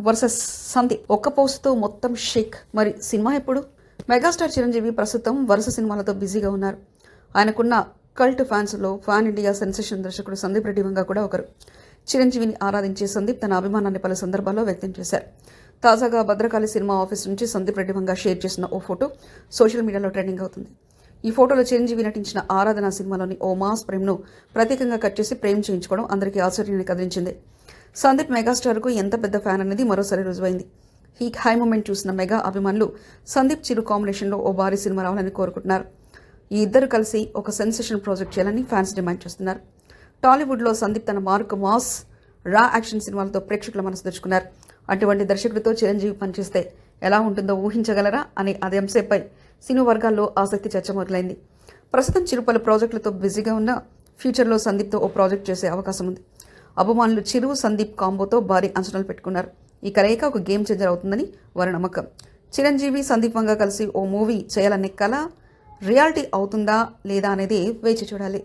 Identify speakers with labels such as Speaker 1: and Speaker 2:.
Speaker 1: Versus Sandeep. ఒక్క పోస్ట్తో మొత్తం షేక్. మరి సినిమా ఎప్పుడు? మెగాస్టార్ చిరంజీవి ప్రస్తుతం వరుస సినిమాలతో బిజీగా ఉన్నారు. ఆయనకున్న కల్ట్ ఫ్యాన్స్లో పాన్ ఇండియా సెన్సేషన్ దర్శకుడు సందీప్ రెడ్డి వంగ కూడా ఒకరు. చిరంజీవిని ఆరాధించే సందీప్ తన అభిమానాన్ని పలు సందర్భాల్లో వ్యక్తం చేశారు. తాజాగా భద్రకాళి సినిమా ఆఫీస్ నుంచి సందీప్ రెడ్డి వంగ షేర్ చేసిన ఓ ఫోటో సోషల్ మీడియాలో ట్రెండింగ్ అవుతుంది. ఈ ఫోటోలో చిరంజీవి నటించిన ఆరాధన సినిమాలోని ఓ మాస్ ప్రేమ్ను ప్రత్యేకంగా కట్ చేసి ప్రేమ్ చేయించుకోవడం అందరికీ ఆశ్చర్యాన్ని కలిగించింది. సందీప్ మెగాస్టార్కు ఎంత పెద్ద ఫ్యాన్ అనేది మరోసారి రుజువైంది. ఈ హై మూమెంట్ చూసిన మెగా అభిమానులు సందీప్ చిరు కాంబినేషన్లో ఓ భారీ సినిమా రావాలని కోరుకుంటున్నారు. ఈ ఇద్దరు కలిసి ఒక సెన్సేషన్ ప్రాజెక్ట్ చేయాలని ఫ్యాన్స్ డిమాండ్ చేస్తున్నారు. టాలీవుడ్లో సందీప్ తన మార్క్ మాస్ రా యాక్షన్ సినిమాలతో ప్రేక్షకుల మనసు తెచ్చుకున్నారు. అటువంటి దర్శకుడితో చిరంజీవి పనిచేస్తే ఎలా ఉంటుందో ఊహించగలరా అనే అదే అంశంపై సినీ వర్గాల్లో ఆసక్తి చర్చ మొదలైంది. ప్రస్తుతం చిరు పలు ప్రాజెక్టులతో బిజీగా ఉన్న ఫ్యూచర్లో సందీప్తో ఓ ప్రాజెక్ట్ చేసే అవకాశం ఉంది. అభిమానులు చిరు సందీప్ కాంబోతో భారీ అంచనాలు పెట్టుకున్నారు. ఈ కలయిక ఒక గేమ్ చేంజర్ అవుతుందని వారి నమ్మకం. చిరంజీవి సందీప్ వంగ కలిసి ఓ మూవీ చేయాలనే కళ రియాలిటీ అవుతుందా లేదా అనేది వేచి చూడాలి.